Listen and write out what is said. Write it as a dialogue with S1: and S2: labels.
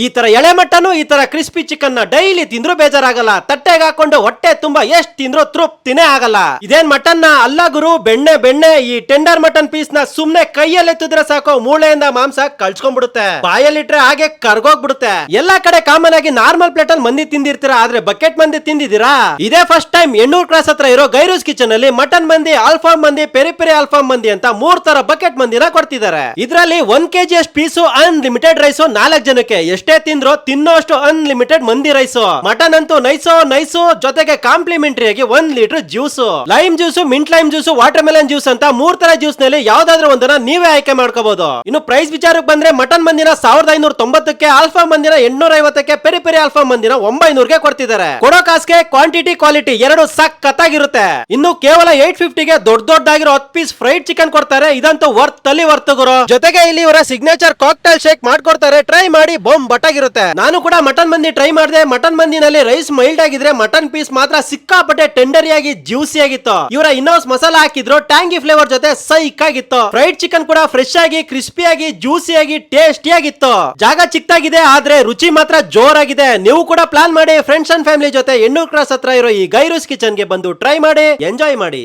S1: ಈ ತರ ಎಳೆ ಮಟನ್ ಈ ತರ ಕ್ರಿಸ್ಪಿ ಚಿಕನ್ ನ ಡೈಲಿ ತಿಂದ್ರು ಬೇಜಾರಾಗಲ್ಲ. ತಟ್ಟೆಗೆ ಹಾಕೊಂಡು ಹೊಟ್ಟೆ ತುಂಬಾ ಎಷ್ಟ್ ತಿಂದ್ರು ತೃಪ್ತಿನೇ ಆಗಲ್ಲ. ಇದೇನ್ ಮಟನ್ ನ ಅಲ್ಲ ಗುರು, ಬೆಣ್ಣೆ ಬೆಣ್ಣೆ. ಈ ಟೆಂಡರ್ ಮಟನ್ ಪೀಸ್ ನ ಸುಮ್ನೆ ಕೈಯಲ್ಲಿ ಎತ್ತಿದ್ರೆ ಸಾಕು, ಮೂಳೆಯಿಂದ ಮಾಂಸ ಕಳ್ಸ್ಕೊಂಡ್ಬಿಡುತ್ತೆ. ಬಾಯಲ್ಲಿಟ್ರೆ ಹಾಗೆ ಕರ್ಗೋಗ್ಬಿಡುತ್ತೆ. ಎಲ್ಲಾ ಕಡೆ ಕಾಮನ್ ಆಗಿ ನಾರ್ಮಲ್ ಪ್ಲೇಟ್ ಅಲ್ಲಿ ಮಂದಿ ತಿಂದಿರ್ತೀರಾ, ಆದ್ರೆ ಬಕೆಟ್ ಮಂದಿ ತಿಂದಿದ್ದೀರಾ? ಇದೇ ಫಸ್ಟ್ ಟೈಮ್ ಎಣ್ಣೂರ್ ಕ್ರಾಸ್ ಹತ್ರ ಇರೋ ಗೈರೂಸ್ ಕಿಚನ್ ಅಲ್ಲಿ ಮಟನ್ ಮಂದಿ, ಆಲ್ಫಾಮ್ ಮಂದಿ, ಪೆರಿ ಪೆರಿ ಆಲ್ಫಾಮ್ ಮಂದಿ ಅಂತ 3 ತರ ಬಕೆಟ್ ಮಂದಿನ ಕೊಡ್ತಿದ್ದಾರೆ. ಇದ್ರಲ್ಲಿ 1 kg ಅಷ್ಟು ಪೀಸು, ಅನ್ಲಿಮಿಟೆಡ್ ರೈಸು, 4 ಜನಕ್ಕೆ ಎಷ್ಟೇ ತಿಂದ್ರು ತಿನ್ನೋಷ್ಟು ಅನ್ಲಿಮಿಟೆಡ್ ಮಂದಿ ರೈಸು. ಮಟನ್ ಅಂತೂ ನೈಸು ಜೊತೆಗೆ ಕಾಂಪ್ಲಿಮೆಂಟರಿ ಆಗಿ 1 litre juice, lime juice, mint lime juice, water melon juice ಅಂತ 3 ತರ ಜ್ಯೂಸ್ ನಲ್ಲಿ ಯಾವ್ದಾದ್ರು ಒಂದನ್ನ ನೀವೇ ಆಯ್ಕೆ ಮಾಡ್ಕೋಬಹುದು. ಇನ್ನು ಪ್ರೈಸ್ ವಿಚಾರಕ್ಕೆ ಬಂದ್ರೆ ಮಟನ್ ಮಂದಿನ 1590ಕ್ಕೆ, ಆಲ್ಫಾ ಮಂದಿನ 850ಕ್ಕೆ, ಪೆರಿ ಪೆರಿ ಆಲ್ಫಾ ಮಂದಿನ 900ಗೆ ಕೊಡ್ತಿದ್ದಾರೆ. ಕೊಡೋ ಕಾಸ್ಗೆ ಕ್ವಾಂಟಿಟಿ ಕ್ವಾಲಿಟಿ ಎರಡು ಸಕ್ಕತ್ತಾಗಿರುತ್ತೆ. ಇನ್ನು ಕೇವಲ 850ಗೆ ದೊಡ್ಡದಾಗಿರೋ 10 ಪೀಸ್ ಫ್ರೈಡ್ ಚಿಕನ್ ಕೊಡ್ತಾರೆ. ಇದಂತೂ ವರ್ತ್ ಅಲ್ಲಿ ವರ್ತ್ ಗುರು. ಜೊತೆಗೆ ಇಲ್ಲಿ ಇವರ ಸಿಗ್ನೇಚರ್ ಕಾಕ್ಟೈಲ್ ಶೇಕ್ ಮಾಡ್ಕೊಡ್ತಾರೆ. ಟ್ರೈ ಮಾಡಿ, ಬಾಂಬ್ ಬಟಾಗಿರುತ್ತೆ. ನಾನು ಕೂಡ ಮಟನ್ ಮಂದಿ ಟ್ರೈ ಮಾಡಿದೆ. ಮಟನ್ ಮಂದಿನಲ್ಲಿ ರೈಸ್ ಮೈಲ್ಡ್ ಆಗಿದ್ರೆ ಮಟನ್ ಪೀಸ್ ಮಾತ್ರ ಸಿಕ್ಕಾಪಟ್ಟೆ ಟೆಂಡರಿ ಆಗಿ ಜ್ಯೂಸಿ ಆಗಿತ್ತು. ಇವರ ಇನ್ನೋಸ್ ಮಸಾಲಾ ಹಾಕಿದ್ರು, ಟ್ಯಾಂಗಿ ಫ್ಲೇವರ್ ಜೊತೆ ಸೈಕ್ ಆಗಿತ್ತು. ಫ್ರೈಡ್ ಚಿಕನ್ ಕೂಡ ಫ್ರೆಶ್ ಆಗಿ, ಕ್ರಿಸ್ಪಿ ಆಗಿ, ಜ್ಯೂಸಿ ಆಗಿ, ಟೇಸ್ಟಿ ಆಗಿತ್ತು. ಜಾಗ ಚಿಕ್ಕದಾಗಿದೆ ಆದ್ರೆ ರುಚಿ ಮಾತ್ರ ಜೋರಾಗಿದೆ. ನೀವು ಕೂಡ ಪ್ಲಾನ್ ಮಾಡಿ ಫ್ರೆಂಡ್ಸ್ ಅಂಡ್ ಫ್ಯಾಮಿಲಿ ಜೊತೆ ಎಣ್ಣೂರ್ ಕ್ರಾಸ್ ಹತ್ರ ಇರೋ ಈ ಗೈರೂಸ್ ಕಿಚನ್ ಗೆ ಬಂದು ಟ್ರೈ ಮಾಡಿ, ಎಂಜಾಯ್ ಮಾಡಿ.